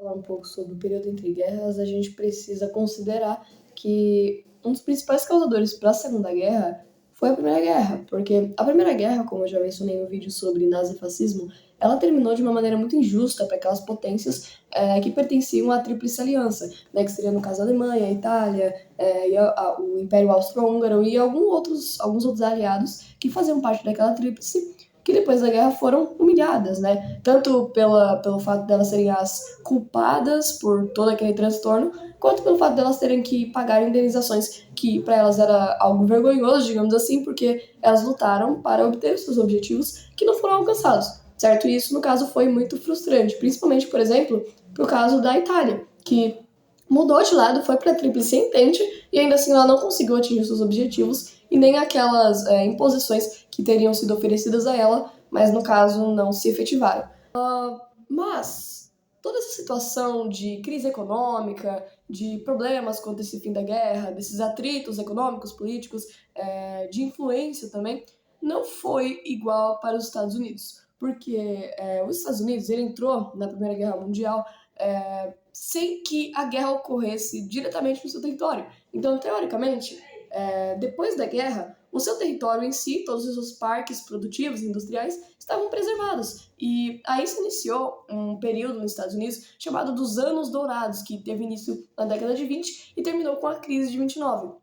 Falar um pouco sobre o período entre guerras, a gente precisa considerar que um dos principais causadores para a Segunda Guerra foi a Primeira Guerra, porque a Primeira Guerra, como eu já mencionei no vídeo sobre nazifascismo, ela terminou de uma maneira muito injusta para aquelas potências que pertenciam à Tríplice Aliança, né, que seria no caso a Alemanha, a Itália, o Império Austro-Húngaro e alguns outros aliados que faziam parte daquela tríplice, que depois da guerra foram humilhadas, né? Tanto pelo fato delas serem as culpadas por todo aquele transtorno, quanto pelo fato delas terem que pagar indenizações que para elas era algo vergonhoso, digamos assim, porque elas lutaram para obter seus objetivos que não foram alcançados, certo? E isso, no caso, foi muito frustrante, principalmente, por exemplo, pro caso da Itália, que mudou de lado, foi para a Tríplice Entente e ainda assim ela não conseguiu atingir seus objetivos e nem aquelas imposições que teriam sido oferecidas a ela, mas no caso não se efetivaram. Mas toda essa situação de crise econômica, de problemas quanto esse fim da guerra, desses atritos econômicos, políticos, de influência também, não foi igual para os Estados Unidos. Porque os Estados Unidos ele entrou na Primeira Guerra Mundial sem que a guerra ocorresse diretamente no seu território. Então, teoricamente, depois da guerra, o seu território em si, todos os seus parques produtivos e industriais estavam preservados. E aí se iniciou um período nos Estados Unidos chamado dos Anos Dourados, que teve início na década de 20 e terminou com a crise de 29.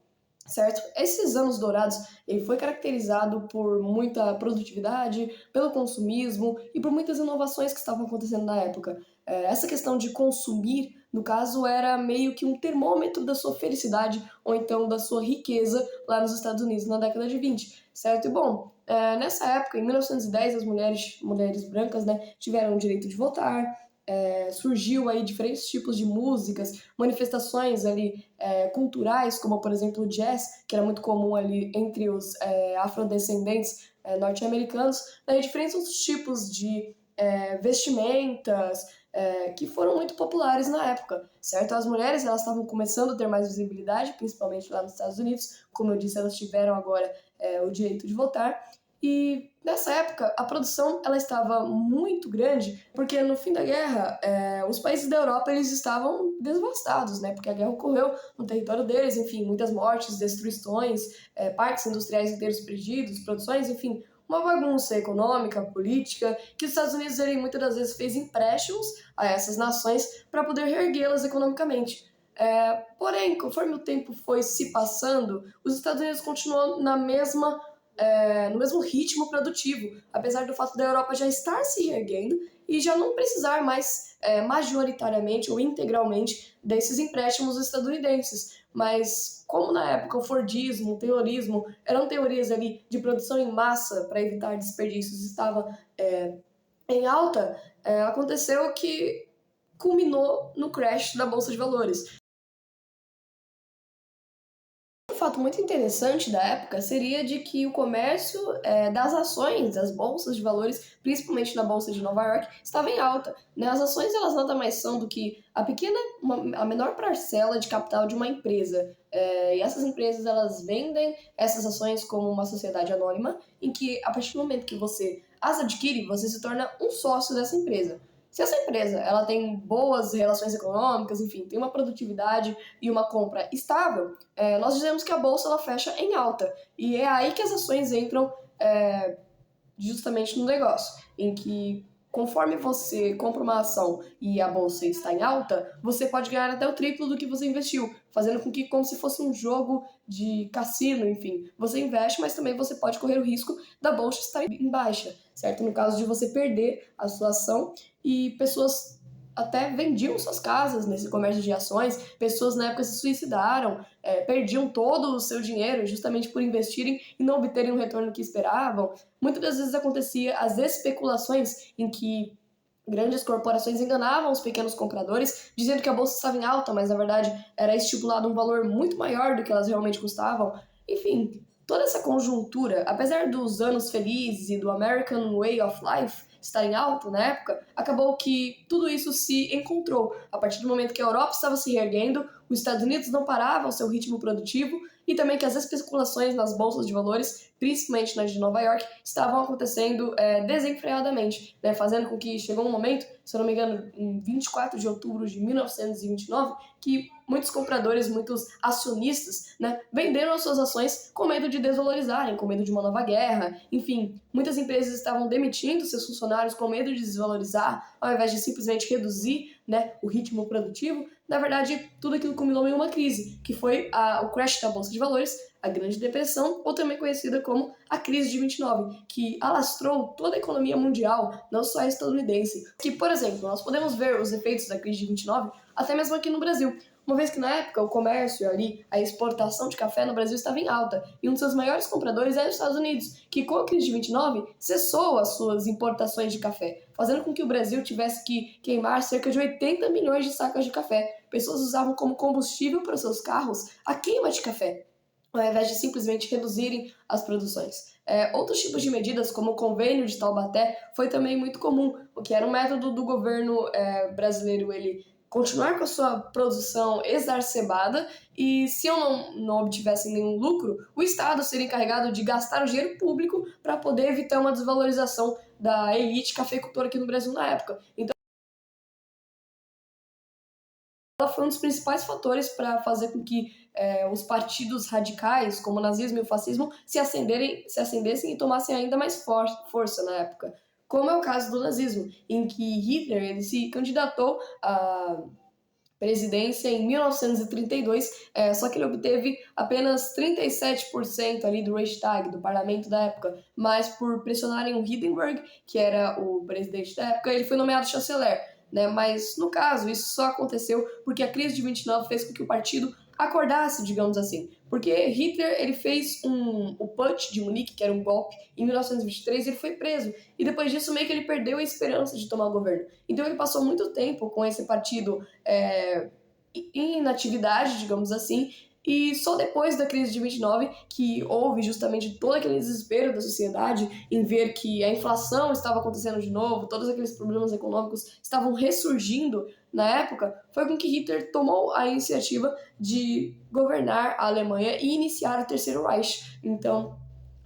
Certo? Esses anos dourados, ele foi caracterizado por muita produtividade, pelo consumismo e por muitas inovações que estavam acontecendo na época. Essa questão de consumir, no caso, era meio que um termômetro da sua felicidade ou então da sua riqueza lá nos Estados Unidos na década de 20, certo? E bom, nessa época, em 1910, as mulheres brancas, né, tiveram o direito de votar, surgiu aí diferentes tipos de músicas, manifestações ali culturais, como por exemplo o jazz, que era muito comum ali entre os afrodescendentes norte-americanos, né, e diferentes outros tipos de vestimentas que foram muito populares na época, certo? As mulheres elas estavam começando a ter mais visibilidade, principalmente lá nos Estados Unidos, como eu disse, elas tiveram agora o direito de votar, e nessa época a produção ela estava muito grande, porque no fim da guerra os países da Europa eles estavam devastados, né? Porque a guerra ocorreu no território deles, enfim, muitas mortes, destruições, parques industriais inteiros perdidos, produções, enfim, uma bagunça econômica, política, que os Estados Unidos ele, muitas das vezes fez empréstimos a essas nações para poder reerguê-las economicamente. Porém, conforme o tempo foi se passando, os Estados Unidos continuou no mesmo ritmo produtivo, apesar do fato da Europa já estar se reerguendo e já não precisar mais majoritariamente ou integralmente desses empréstimos estadunidenses. Mas como na época o Fordismo, o Taylorismo eram teorias ali de produção em massa para evitar desperdícios, estava em alta, aconteceu que culminou no crash da Bolsa de Valores. Um fato muito interessante da época seria de que o comércio das ações das bolsas de valores, principalmente na Bolsa de Nova York, estava em alta, né? As ações elas nada mais são do que a menor parcela de capital de uma empresa. E essas empresas elas vendem essas ações como uma sociedade anônima, em que a partir do momento que você as adquire, você se torna um sócio dessa empresa. Se essa empresa ela tem boas relações econômicas, enfim, tem uma produtividade e uma compra estável, nós dizemos que a bolsa ela fecha em alta. E é aí que as ações entram justamente no negócio, em que conforme você compra uma ação e a bolsa está em alta, você pode ganhar até o triplo do que você investiu, fazendo com que, como se fosse um jogo de cassino, enfim, você investe, mas também você pode correr o risco da bolsa estar em baixa, certo? No caso de você perder a sua ação e pessoas até vendiam suas casas nesse comércio de ações, pessoas na época se suicidaram, perdiam todo o seu dinheiro justamente por investirem e não obterem o retorno que esperavam. Muitas das vezes acontecia as especulações em que grandes corporações enganavam os pequenos compradores, dizendo que a bolsa estava em alta, mas na verdade era estipulado um valor muito maior do que elas realmente custavam. Enfim, toda essa conjuntura, apesar dos anos felizes e do American Way of Life estar em alta na época, acabou que tudo isso se encontrou. A partir do momento que a Europa estava se reerguendo, os Estados Unidos não paravam seu ritmo produtivo e também que as especulações nas bolsas de valores, principalmente nas de Nova York, estavam acontecendo desenfreadamente, né, fazendo com que chegou um momento, se eu não me engano, em 24 de outubro de 1929, que muitos compradores, muitos acionistas, né, venderam as suas ações com medo de desvalorizarem, com medo de uma nova guerra. Enfim, muitas empresas estavam demitindo seus funcionários com medo de desvalorizar, ao invés de simplesmente reduzir, né, o ritmo produtivo. Na verdade, tudo aquilo culminou em uma crise, que foi o crash da Bolsa de Valores, a Grande Depressão, ou também conhecida como a crise de 29, que alastrou toda a economia mundial, não só a estadunidense. Que, por exemplo, nós podemos ver os efeitos da crise de 29 até mesmo aqui no Brasil, uma vez que na época o comércio ali, a exportação de café no Brasil estava em alta, e um dos seus maiores compradores era os Estados Unidos, que com a crise de 29 cessou as suas importações de café, fazendo com que o Brasil tivesse que queimar cerca de 80 milhões de sacas de café. Pessoas usavam como combustível para seus carros a queima de café, ao invés de simplesmente reduzirem as produções. Outros tipos de medidas, como o convênio de Taubaté, foi também muito comum, o que era um método do governo brasileiro ele continuar com a sua produção exacerbada e, se eu não obtivesse nenhum lucro, o Estado seria encarregado de gastar o dinheiro público para poder evitar uma desvalorização da elite cafeicultora aqui no Brasil na época. Então, ela foi um dos principais fatores para fazer com que os partidos radicais, como o nazismo e o fascismo, se acendessem e tomassem ainda mais força na época. Como é o caso do nazismo, em que Hitler ele se candidatou à presidência em 1932, só que ele obteve apenas 37% ali do Reichstag, do parlamento da época, mas por pressionarem o Hindenburg, que era o presidente da época, ele foi nomeado chanceler. Né? Mas, no caso, isso só aconteceu porque a crise de 29 fez com que o partido acordasse, digamos assim. Porque Hitler ele fez o Putsch de Munique, que era um golpe, em 1923, e ele foi preso. E depois disso, meio que ele perdeu a esperança de tomar o governo. Então ele passou muito tempo com esse partido em inatividade, digamos assim, e só depois da crise de 29, que houve justamente todo aquele desespero da sociedade em ver que a inflação estava acontecendo de novo, todos aqueles problemas econômicos estavam ressurgindo na época, foi com que Hitler tomou a iniciativa de governar a Alemanha e iniciar o Terceiro Reich. Então,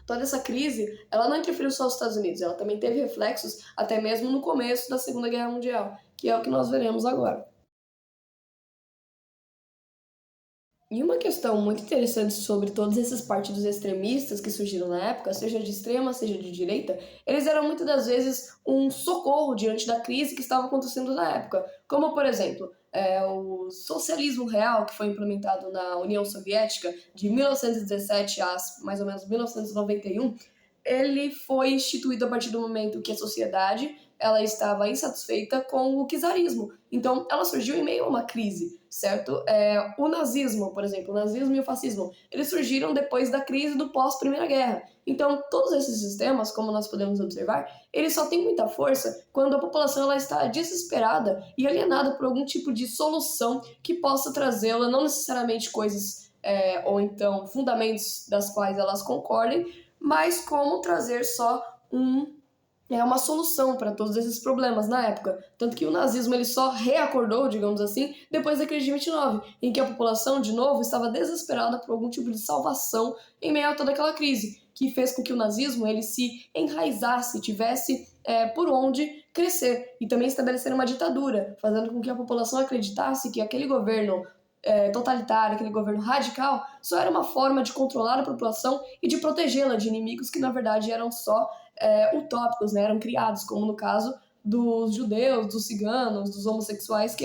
toda essa crise, ela não interferiu só nos Estados Unidos, ela também teve reflexos até mesmo no começo da Segunda Guerra Mundial, que é o que nós veremos agora. E uma questão muito interessante sobre todos esses partidos extremistas que surgiram na época, seja de extrema, seja de direita, eles eram muitas das vezes um socorro diante da crise que estava acontecendo na época. Como, por exemplo, o socialismo real, que foi implementado na União Soviética de 1917 a mais ou menos 1991, ele foi instituído a partir do momento que a sociedade ela estava insatisfeita com o czarismo. Então, ela surgiu em meio a uma crise, certo? O nazismo, por exemplo, o nazismo e o fascismo, eles surgiram depois da crise do pós-Primeira Guerra. Então, todos esses sistemas, como nós podemos observar, eles só têm muita força quando a população ela está desesperada e alienada por algum tipo de solução que possa trazê-la, não necessariamente coisas ou então fundamentos das quais elas concordem, mas como trazer só uma solução para todos esses problemas na época. Tanto que o nazismo ele só reacordou, digamos assim, depois da crise de 29, em que a população, de novo, estava desesperada por algum tipo de salvação em meio a toda aquela crise, que fez com que o nazismo ele se enraizasse, tivesse por onde crescer, e também estabelecer uma ditadura, fazendo com que a população acreditasse que aquele governo totalitário, aquele governo radical, só era uma forma de controlar a população e de protegê-la de inimigos que, na verdade, eram só utópicos, né? Eram criados, como no caso dos judeus, dos ciganos, dos homossexuais.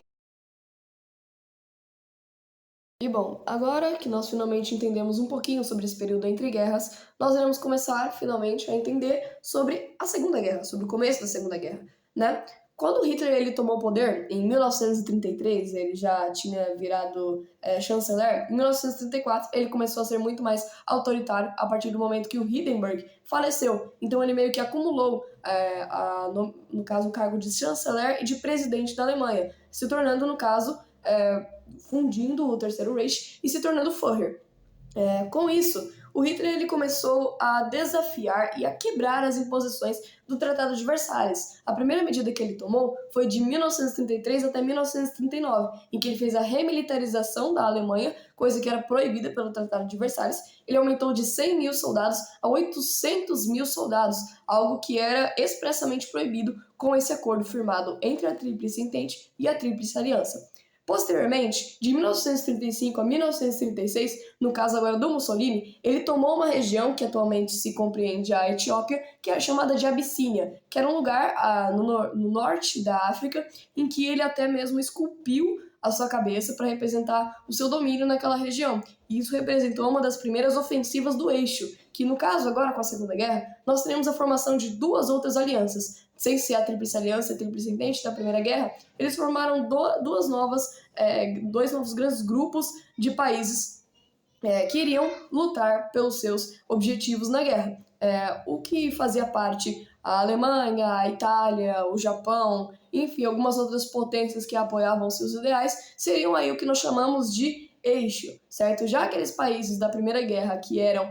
E bom, agora que nós finalmente entendemos um pouquinho sobre esse período entre guerras, nós iremos começar finalmente a entender sobre a Segunda Guerra, sobre o começo da Segunda Guerra, né? Quando Hitler ele tomou o poder, em 1933, ele já tinha virado chanceler, em 1934 ele começou a ser muito mais autoritário a partir do momento que o Hindenburg faleceu. Então ele meio que acumulou, no caso, o cargo de chanceler e de presidente da Alemanha, se tornando, no caso, fundindo o Terceiro Reich e se tornando Führer. Com isso, o Hitler ele começou a desafiar e a quebrar as imposições do Tratado de Versalhes. A primeira medida que ele tomou foi de 1933 até 1939, em que ele fez a remilitarização da Alemanha, coisa que era proibida pelo Tratado de Versalhes. Ele aumentou de 100 mil soldados a 800 mil soldados, algo que era expressamente proibido com esse acordo firmado entre a Tríplice Entente e a Tríplice Aliança. Posteriormente, de 1935 a 1936, no caso agora do Mussolini, ele tomou uma região que atualmente se compreende a Etiópia, que é chamada de Abissínia, que era um lugar no norte da África, em que ele até mesmo esculpiu a sua cabeça para representar o seu domínio naquela região. E isso representou uma das primeiras ofensivas do eixo, que no caso agora com a Segunda Guerra, nós teremos a formação de duas outras alianças. Sem ser a Tríplice Aliança e a Tríplice Entente da Primeira Guerra, eles formaram dois novos grandes grupos de países que iriam lutar pelos seus objetivos na guerra. O que fazia parte a Alemanha, a Itália, o Japão, enfim, algumas outras potências que apoiavam seus ideais, seriam aí o que nós chamamos de eixo, certo? Já aqueles países da Primeira Guerra que eram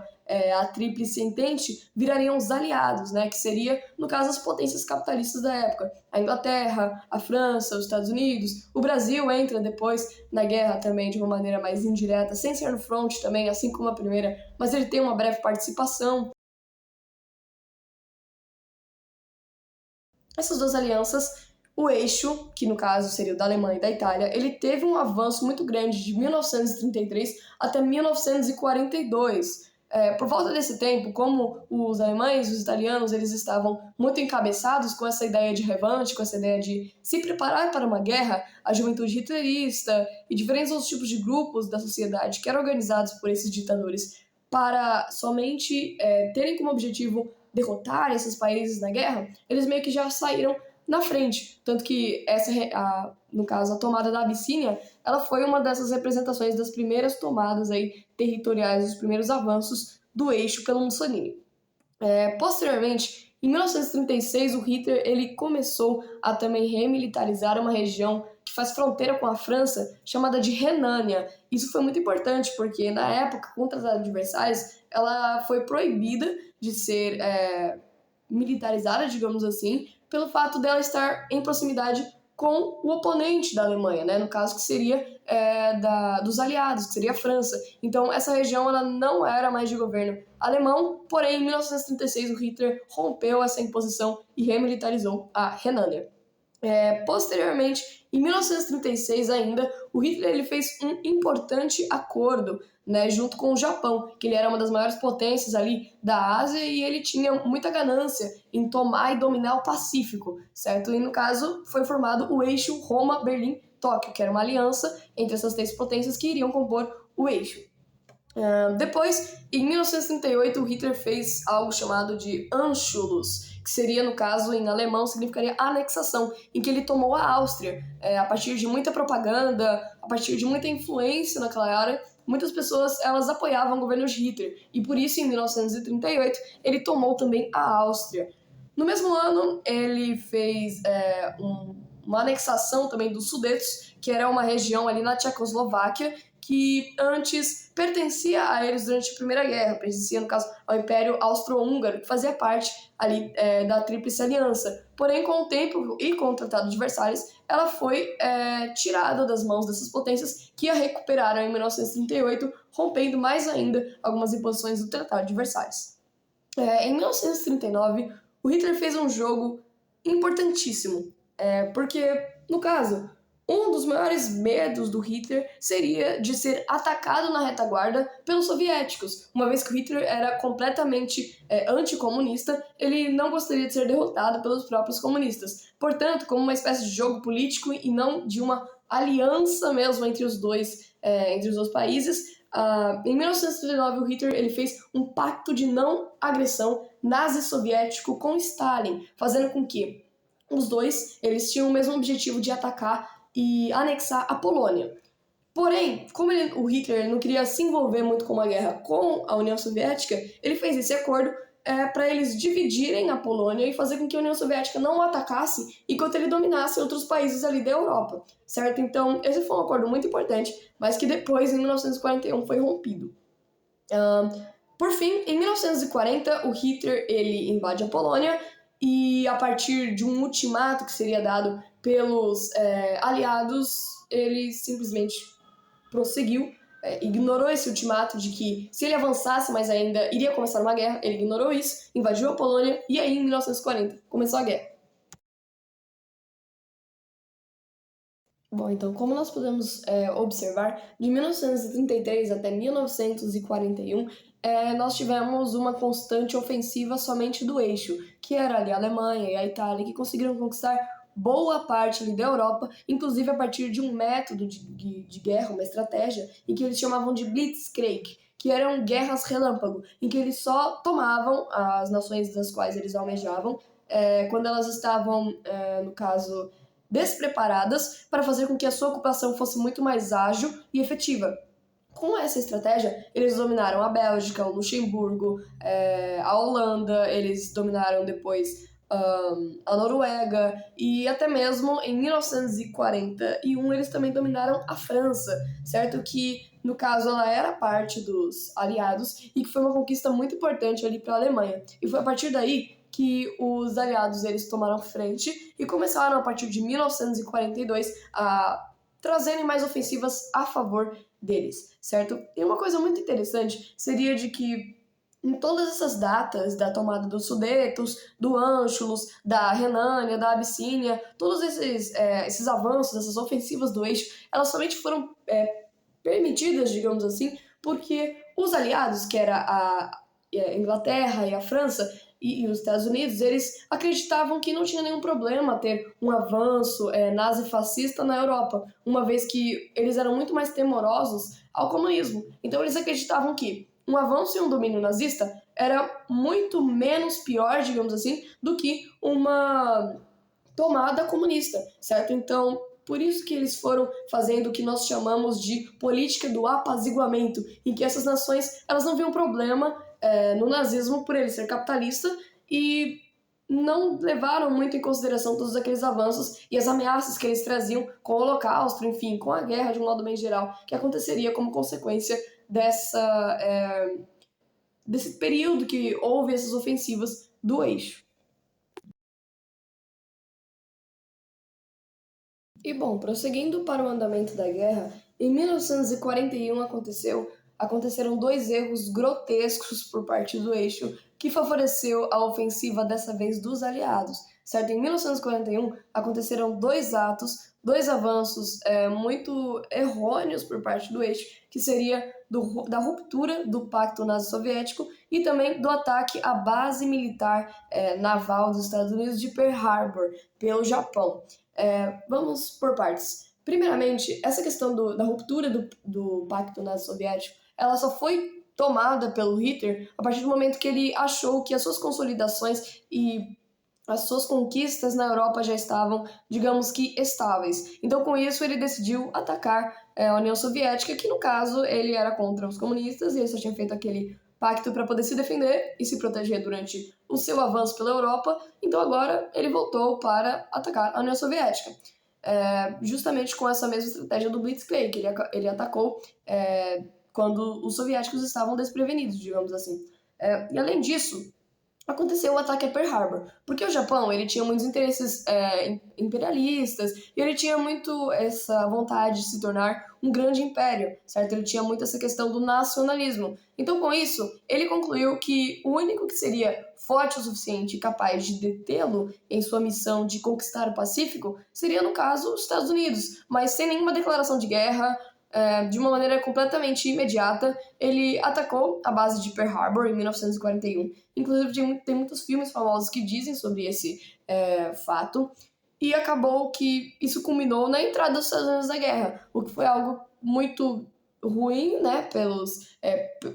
a Tríplice Entente virariam os aliados, né? Que seria, no caso, as potências capitalistas da época. A Inglaterra, a França, os Estados Unidos. O Brasil entra depois na guerra também de uma maneira mais indireta, sem ser no front também, assim como a primeira, mas ele tem uma breve participação. Essas duas alianças, o eixo, que no caso seria o da Alemanha e da Itália, ele teve um avanço muito grande de 1933 até 1942. Por volta desse tempo, como os alemães, os italianos, eles estavam muito encabeçados com essa ideia de revanche, com essa ideia de se preparar para uma guerra, a juventude hitlerista e diferentes outros tipos de grupos da sociedade que eram organizados por esses ditadores para somente terem como objetivo derrotar esses países na guerra, eles meio que já saíram na frente. Tanto que no caso, a tomada da Abissínia, ela foi uma dessas representações das primeiras tomadas aí territoriais, dos primeiros avanços do eixo pelo Mussolini. Posteriormente, em 1936, o Hitler ele começou a também remilitarizar uma região que faz fronteira com a França, chamada de Renânia. Isso foi muito importante, porque na época, com o Tratado de Versalhes, ela foi proibida de ser militarizada, digamos assim, pelo fato dela estar em proximidade com o oponente da Alemanha, né? No caso que seria dos aliados, que seria a França. Então essa região ela não era mais de governo alemão, porém em 1936 o Hitler rompeu essa imposição e remilitarizou a Renânia. Posteriormente, em 1936 ainda, o Hitler ele fez um importante acordo, né, junto com o Japão, que ele era uma das maiores potências ali da Ásia e ele tinha muita ganância em tomar e dominar o Pacífico, certo? E no caso foi formado o eixo Roma-Berlim-Tóquio, que era uma aliança entre essas três potências que iriam compor o eixo. Depois, em 1938, o Hitler fez algo chamado de Anschluss, que seria, no caso, em alemão, significaria anexação, em que ele tomou a Áustria. A partir de muita propaganda, a partir de muita influência naquela área, muitas pessoas elas apoiavam o governo de Hitler, e por isso, em 1938, ele tomou também a Áustria. No mesmo ano, ele fez uma anexação também dos Sudetos, que era uma região ali na Tchecoslováquia, que antes pertencia a eles durante a Primeira Guerra, pertencia, no caso, ao Império Austro-Húngaro, que fazia parte ali da Tríplice Aliança. Porém, com o tempo e com o Tratado de Versalhes, ela foi tirada das mãos dessas potências que a recuperaram em 1938, rompendo mais ainda algumas imposições do Tratado de Versalhes. Em 1939, o Hitler fez um jogo importantíssimo, porque, no caso, um dos maiores medos do Hitler seria de ser atacado na retaguarda pelos soviéticos. Uma vez que o Hitler era completamente anticomunista, ele não gostaria de ser derrotado pelos próprios comunistas. Portanto, como uma espécie de jogo político e não de uma aliança mesmo entre os dois países, em 1939 o Hitler ele fez um pacto de não agressão nazi-soviético com Stalin, fazendo com que os dois eles tinham o mesmo objetivo de atacar e anexar a Polônia. Porém, como o Hitler não queria se envolver muito com uma guerra com a União Soviética, ele fez esse acordo para eles dividirem a Polônia e fazer com que a União Soviética não o atacasse enquanto ele dominasse outros países ali da Europa, certo? Então, esse foi um acordo muito importante, mas que depois, em 1941, foi rompido. Por fim, em 1940, o Hitler ele invade a Polônia e, a partir de um ultimato que seria dado pelos aliados, ele simplesmente prosseguiu, ignorou esse ultimato de que, se ele avançasse mais ainda, iria começar uma guerra. Ele ignorou isso, invadiu a Polônia e aí, em 1940, começou a guerra. Bom, então, como nós podemos observar, de 1933 até 1941, nós tivemos uma constante ofensiva somente do eixo, que era ali a Alemanha e a Itália, que conseguiram conquistar boa parte ali da Europa, inclusive a partir de um método de guerra, uma estratégia, em que eles chamavam de Blitzkrieg, que eram guerras relâmpago, em que eles só tomavam as nações das quais eles almejavam, quando elas estavam, no caso, despreparadas, para fazer com que a sua ocupação fosse muito mais ágil e efetiva. Com essa estratégia, eles dominaram a Bélgica, o Luxemburgo, a Holanda, eles dominaram depois a Noruega e até mesmo em 1941 eles também dominaram a França, certo? Que no caso ela era parte dos aliados e que foi uma conquista muito importante ali para a Alemanha. E foi a partir daí que os aliados eles tomaram frente e começaram a partir de 1942 a trazerem mais ofensivas a favor deles, certo? E uma coisa muito interessante seria de que em todas essas datas da tomada dos Sudetos, do Ânschluss, da Renânia, da Abissínia, todos esses avanços, essas ofensivas do eixo, elas somente foram permitidas, digamos assim, porque os aliados, que era a Inglaterra e a França e os Estados Unidos, eles acreditavam que não tinha nenhum problema ter um avanço nazi-fascista na Europa, uma vez que eles eram muito mais temorosos ao comunismo. Então eles acreditavam que um avanço e um domínio nazista era muito menos pior, digamos assim, do que uma tomada comunista, certo? Então, por isso que eles foram fazendo o que nós chamamos de política do apaziguamento, em que essas nações elas não viam problema no nazismo por ele ser capitalista e não levaram muito em consideração todos aqueles avanços e as ameaças que eles traziam com o Holocausto, enfim, com a guerra de um modo bem geral, que aconteceria como consequência desse período que houve essas ofensivas do eixo. E bom, prosseguindo para o andamento da guerra, em 1941 aconteceram dois erros grotescos por parte do eixo que favoreceu a ofensiva dessa vez dos aliados, certo? Em 1941 aconteceram dois avanços muito errôneos por parte do eixo, que seria da ruptura do Pacto Nazi-Soviético e também do ataque à base militar naval dos Estados Unidos de Pearl Harbor pelo Japão. Vamos por partes. Primeiramente, essa questão da ruptura do Pacto Nazi-Soviético, ela só foi tomada pelo Hitler a partir do momento que ele achou que as suas consolidações e as suas conquistas na Europa já estavam, digamos que, estáveis. Então, com isso, ele decidiu atacar a União Soviética, que, no caso, ele era contra os comunistas e ele só tinha feito aquele pacto para poder se defender e se proteger durante o seu avanço pela Europa. Então, agora, ele voltou para atacar a União Soviética. Justamente com essa mesma estratégia do Blitzkrieg, que ele atacou quando os soviéticos estavam desprevenidos, digamos assim. E, além disso, aconteceu o ataque a Pearl Harbor, porque o Japão ele tinha muitos interesses imperialistas e ele tinha muito essa vontade de se tornar um grande império, certo? Ele tinha muito essa questão do nacionalismo. Então, com isso, ele concluiu que o único que seria forte o suficiente e capaz de detê-lo em sua missão de conquistar o Pacífico seria, no caso, os Estados Unidos, mas sem nenhuma declaração de guerra. De uma maneira completamente imediata, ele atacou a base de Pearl Harbor em 1941. Inclusive, tem muitos filmes famosos que dizem sobre esse fato. E acabou que isso culminou na entrada dos Estados Unidos na guerra, o que foi algo muito ruim, né,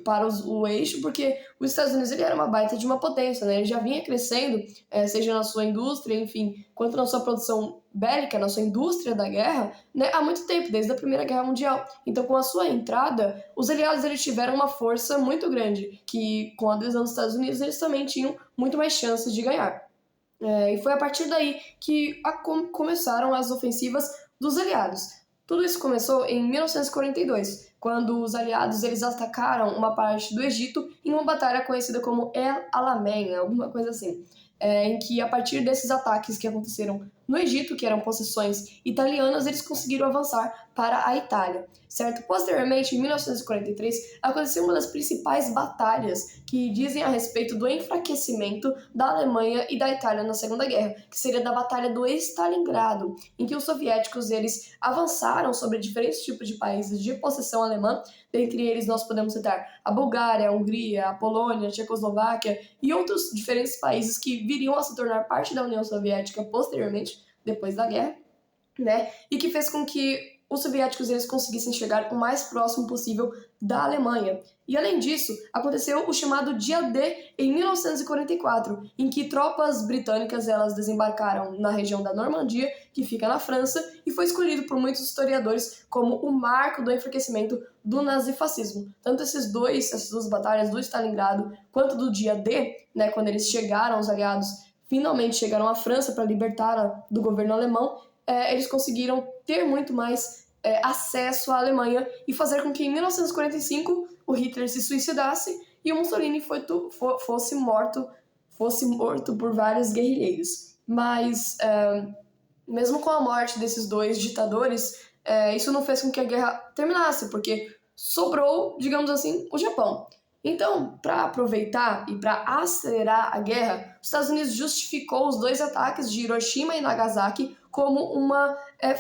para o eixo, porque os Estados Unidos ele era uma baita de uma potência, né, ele já vinha crescendo, seja na sua indústria, enfim, quanto na sua produção bélica, na sua indústria da guerra, né, há muito tempo, desde a Primeira Guerra Mundial. Então, com a sua entrada, os aliados eles tiveram uma força muito grande, que com a adesão dos Estados Unidos eles também tinham muito mais chances de ganhar. E foi a partir daí que começaram as ofensivas dos aliados. Tudo isso começou em 1942, quando os aliados eles atacaram uma parte do Egito em uma batalha conhecida como El Alamein, alguma coisa assim, em que a partir desses ataques que aconteceram no Egito, que eram possessões italianas, eles conseguiram avançar para a Itália, certo? Posteriormente, em 1943, aconteceu uma das principais batalhas que dizem a respeito do enfraquecimento da Alemanha e da Itália na Segunda Guerra, que seria da Batalha do Stalingrado, em que os soviéticos eles avançaram sobre diferentes tipos de países de possessão alemã. Dentre eles nós podemos citar a Bulgária, a Hungria, a Polônia, a Tchecoslováquia e outros diferentes países que viriam a se tornar parte da União Soviética posteriormente, depois da guerra, né? E que fez com que os soviéticos eles conseguissem chegar o mais próximo possível da Alemanha. E além disso, aconteceu o chamado Dia D em 1944, em que tropas britânicas elas desembarcaram na região da Normandia, que fica na França, e foi escolhido por muitos historiadores como o marco do enfraquecimento do nazifascismo. Tanto essas duas batalhas do Stalingrado quanto do Dia D, né, quando eles chegaram, os aliados finalmente chegaram à França para libertá-la do governo alemão, eles conseguiram ter muito mais acesso à Alemanha e fazer com que em 1945 o Hitler se suicidasse e o Mussolini fosse morto por vários guerrilheiros. Mas, mesmo com a morte desses dois ditadores, isso não fez com que a guerra terminasse, porque sobrou, digamos assim, o Japão. Então, para aproveitar e para acelerar a guerra, os Estados Unidos justificou os dois ataques de Hiroshima e Nagasaki como uma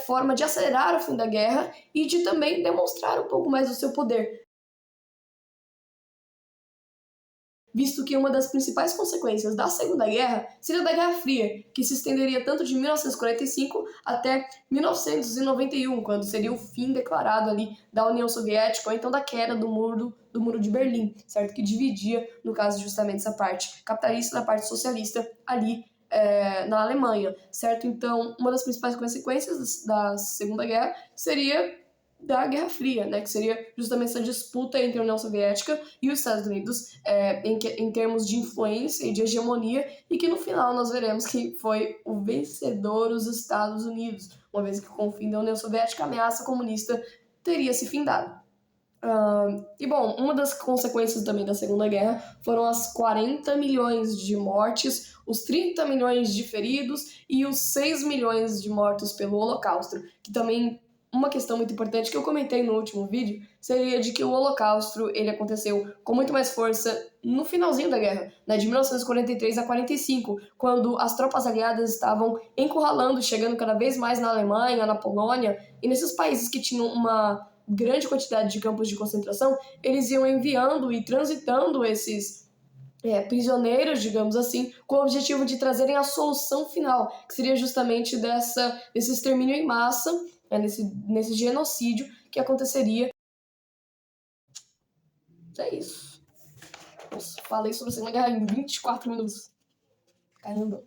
forma de acelerar o fim da guerra e de também demonstrar um pouco mais do seu poder, visto que uma das principais consequências da Segunda Guerra seria da Guerra Fria, que se estenderia tanto de 1945 até 1991, quando seria o fim declarado ali da União Soviética, ou então da queda do muro de Berlim, certo? Que dividia, no caso, justamente essa parte capitalista da parte socialista ali na Alemanha, certo? Então, uma das principais consequências da Segunda Guerra seria da Guerra Fria, né, que seria justamente essa disputa entre a União Soviética e os Estados Unidos em termos de influência e de hegemonia, e que no final nós veremos que foi o vencedor os Estados Unidos, uma vez que com o fim da União Soviética a ameaça comunista teria se findado. E bom, uma das consequências também da Segunda Guerra foram as 40 milhões de mortes, os 30 milhões de feridos e os 6 milhões de mortos pelo Holocausto, que também uma questão muito importante que eu comentei no último vídeo seria de que o Holocausto ele aconteceu com muito mais força no finalzinho da guerra, né, de 1943 a 45, quando as tropas aliadas estavam encurralando, chegando cada vez mais na Alemanha, na Polônia, e nesses países que tinham uma grande quantidade de campos de concentração, eles iam enviando e transitando esses prisioneiros, digamos assim, com o objetivo de trazerem a solução final, que seria justamente desse extermínio em massa, nesse genocídio que aconteceria. É isso. Nossa, falei sobre a Segunda Guerra em 24 minutos. Caramba.